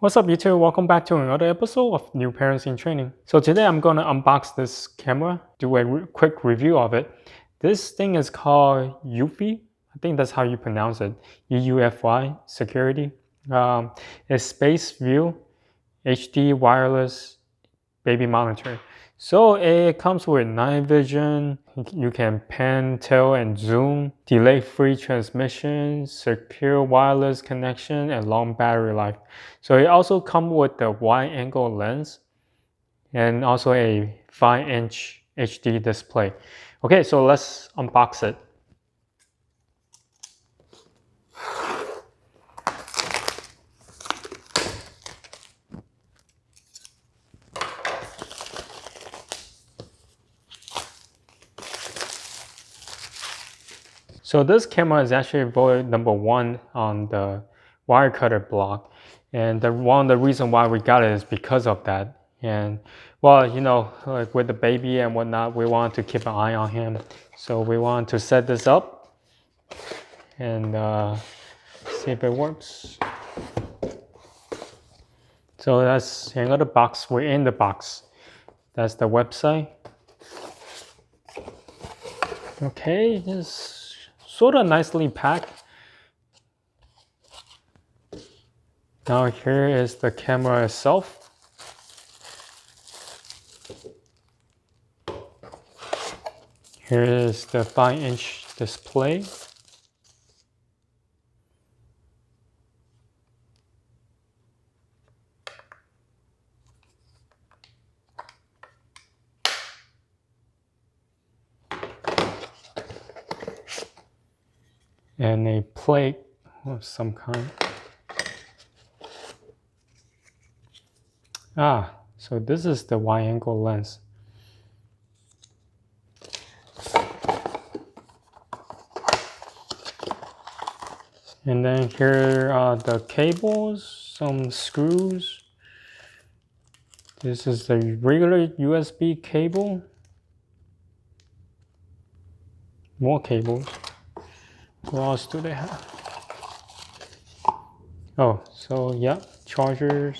What's up YouTube? Welcome back to another episode of New Parents in Training. So today I'm going to unbox this camera, do a quick review of it. This thing is called Eufy. I think that's how you pronounce it. EUFY security. It's SpaceView HD wireless baby monitor. So it comes with night vision. You can pan, tilt, and zoom, delay-free transmission, secure wireless connection, and long battery life. So it also comes with the wide-angle lens and also a 5-inch HD display. Okay, so let's unbox it. So this camera is actually voted number one on the wire cutter block. And one of the reasons why we got it is because of that. And well, like with the baby and whatnot, we want to keep an eye on him. So we want to set this up and see if it works. So that's another box. We're in the box. That's the website. Okay, it's sort of nicely packed. Now here is the camera itself. Here is the 5-inch display. And a plate of some kind. So this is the wide angle lens. And then here are the cables, some screws. This is the regular USB cable. More cables. What else do they have? Oh, so yeah, chargers.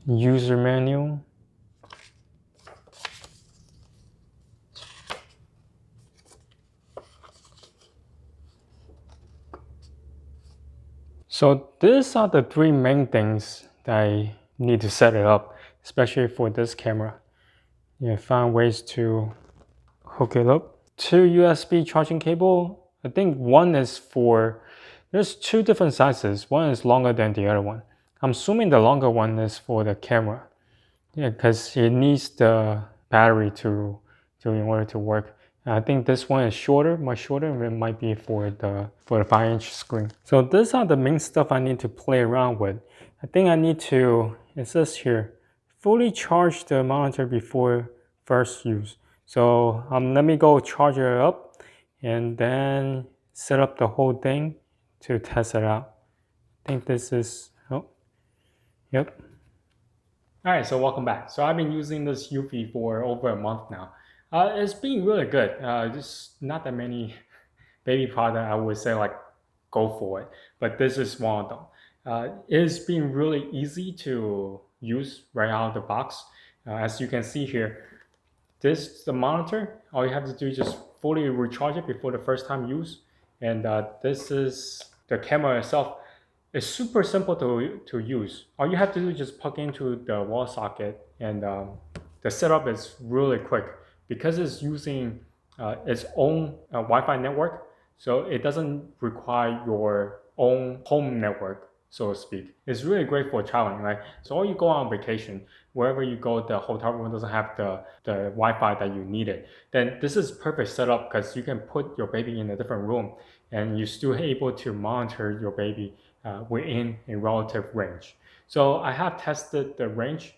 User manual. So these are the three main things that I need to set it up, especially for this camera. Find ways to hook it up. Two USB charging cable. I think one is for, there's two different sizes. One is longer than the other one. I'm assuming the longer one is for the camera. Yeah, because it needs the battery to in order to work. I think this one is shorter, much shorter, and it might be for the 5-inch screen. So these are the main stuff I need to play around with. I think I need to, it says here, fully charge the monitor before first use. So let me go charge it up and then set up the whole thing to test it out. I think this is, oh, yep. All right, so welcome back. So I've been using this Eufy for over a month now. It's been really good. Just not that many baby product I would say like go for it, but this is one of them. It's been really easy to use right out of the box. As you can see here, this the monitor. All you have to do is just fully recharge it before the first time use, and this is the camera itself. It's super simple to use. All you have to do is just plug into the wall socket, and the setup is really quick because it's using its own Wi-Fi network. So it doesn't require your own home network, so to speak. It's really great for traveling, right? So all you go on vacation, wherever you go, the hotel room doesn't have the Wi-Fi that you needed. Then this is perfect setup because you can put your baby in a different room and you're still able to monitor your baby within a relative range. So I have tested the range.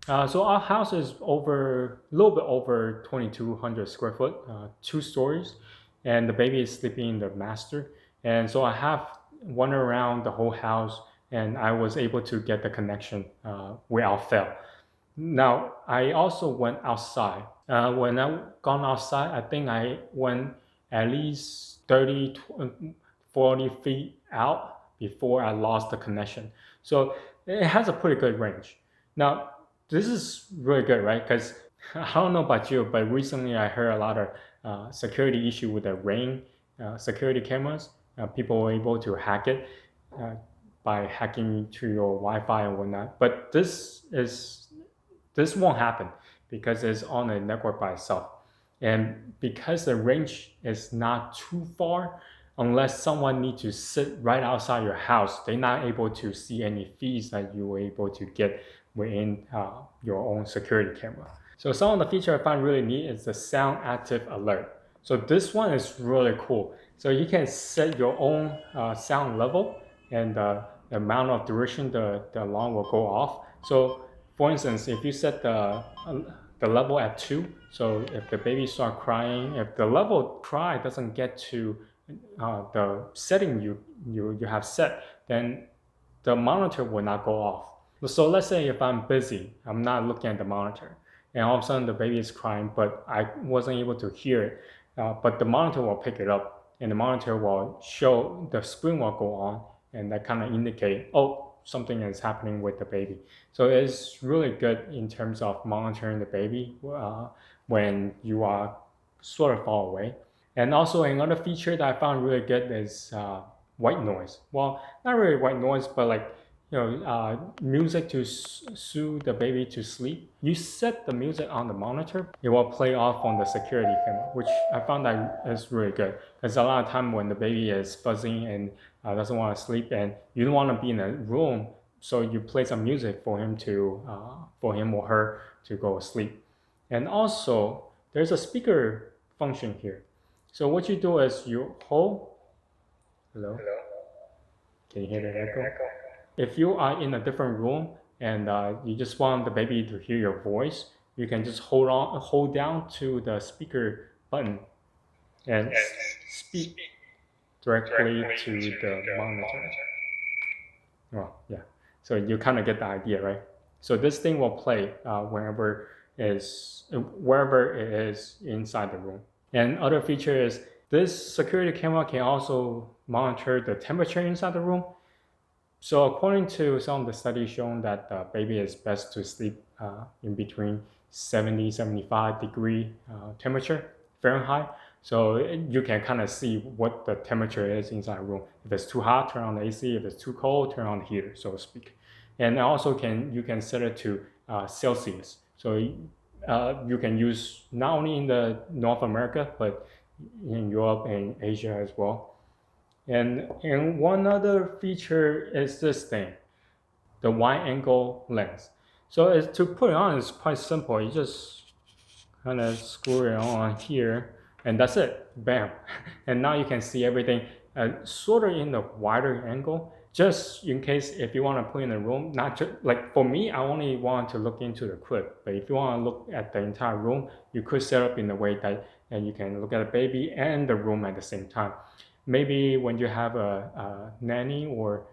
So our house is over a little bit over 2,200 square foot, 2 stories, and the baby is sleeping in the master. And so I have wandered around the whole house, and I was able to get the connection without fail. Now I also went outside. When I gone outside, I think I went at least 30, 40 feet out before I lost the connection. So it has a pretty good range. Now, this is really good, right? Because I don't know about you, but recently I heard a lot of security issue with the Ring security cameras. People were able to hack it uh, by hacking to your Wi-Fi and whatnot. But this won't happen because it's on a network by itself. And because the range is not too far, unless someone needs to sit right outside your house, they're not able to see any feeds that you were able to get within your own security camera. So some of the feature I find really neat is the sound active alert. So this one is really cool. So you can set your own sound level and the amount of duration the alarm will go off. So for instance, if you set the level at 2, so if the baby start crying, if the level cry doesn't get to the setting you have set, then the monitor will not go off. So let's say if I'm busy, I'm not looking at the monitor, and all of a sudden the baby is crying, but I wasn't able to hear it, but the monitor will pick it up, and the monitor will show, the screen will go on, and that kind of indicate, oh, something is happening with the baby. So it's really good in terms of monitoring the baby when you are sort of far away. And also another feature that I found really good is white noise. Well, not really white noise, but like music to soothe the baby to sleep. You set the music on the monitor, it will play off on the security camera, which I found that is really good. Because a lot of time when the baby is fuzzing and doesn't want to sleep, and you don't want to be in a room, so you play some music for him or her to go sleep. And also, there's a speaker function here. So what you do is you hold. Hello. Can you hear the echo? If you are in a different room and you just want the baby to hear your voice, you can just hold down to the speaker button and speak directly to the monitor. Well, yeah. So you kind of get the idea, right? So this thing will play wherever it is inside the room. And other feature is this security camera can also monitor the temperature inside the room. So according to some of the studies shown that the baby is best to sleep in between 70, 75 degree temperature Fahrenheit. So you can kind of see what the temperature is inside a room. If it's too hot, turn on the AC. If it's too cold, turn on the heater, so to speak. And also you can set it to Celsius. So you can use not only in the North America, but in Europe and Asia as well. And one other feature is this thing, the wide angle lens. So to put it on, it's quite simple. You just kind of screw it on here, and that's it. Bam. And now you can see everything sort of in the wider angle, just in case if you want to put in a room, not just like for me, I only want to look into the crib. But if you want to look at the entire room, you could set up in a way that and you can look at the baby and the room at the same time. Maybe when you have a nanny or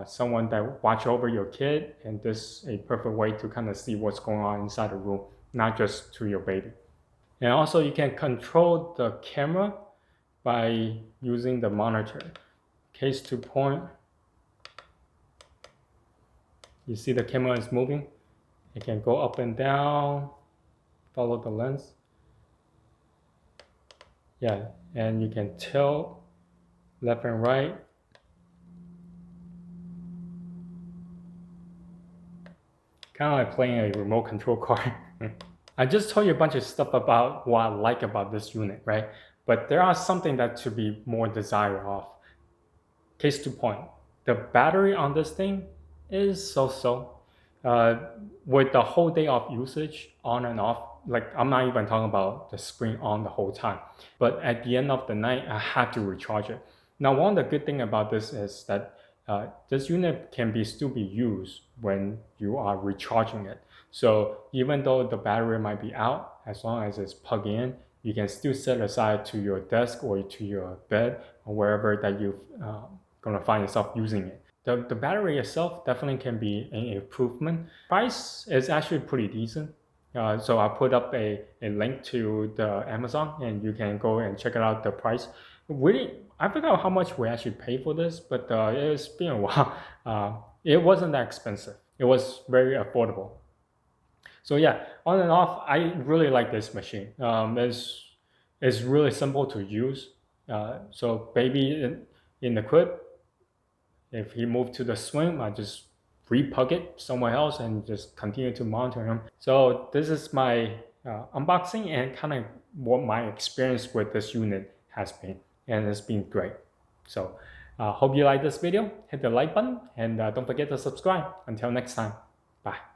someone that watch over your kid, and this is a perfect way to kind of see what's going on inside the room, not just to your baby. And also you can control the camera by using the monitor. Case to point, you see the camera is moving. It can go up and down, follow the lens. Yeah, and you can tilt left and right. Kind of like playing a remote control car. I just told you a bunch of stuff about what I like about this unit, right? But there are something that to be more desired of. Case to point, the battery on this thing is so-so. With the whole day of usage on and off, like I'm not even talking about the screen on the whole time, but at the end of the night, I had to recharge it. Now, one of the good thing about this is that this unit can still be used when you are recharging it. So even though the battery might be out, as long as it's plugged in, you can still set aside to your desk or to your bed or wherever that you're gonna find yourself using it. The battery itself definitely can be an improvement. Price is actually pretty decent. So I put up a link to the Amazon and you can go and check it out the price. Really, I forgot how much we actually paid for this, but it's been a while. It wasn't that expensive. It was very affordable. So yeah, on and off, I really like this machine. It's really simple to use. So baby in the crib, if he moved to the swing, I just replug it somewhere else and just continue to monitor him. So this is my unboxing and kind of what my experience with this unit has been, and it's been great. So hope you like this video. Hit the like button and don't forget to subscribe. Until next time, bye.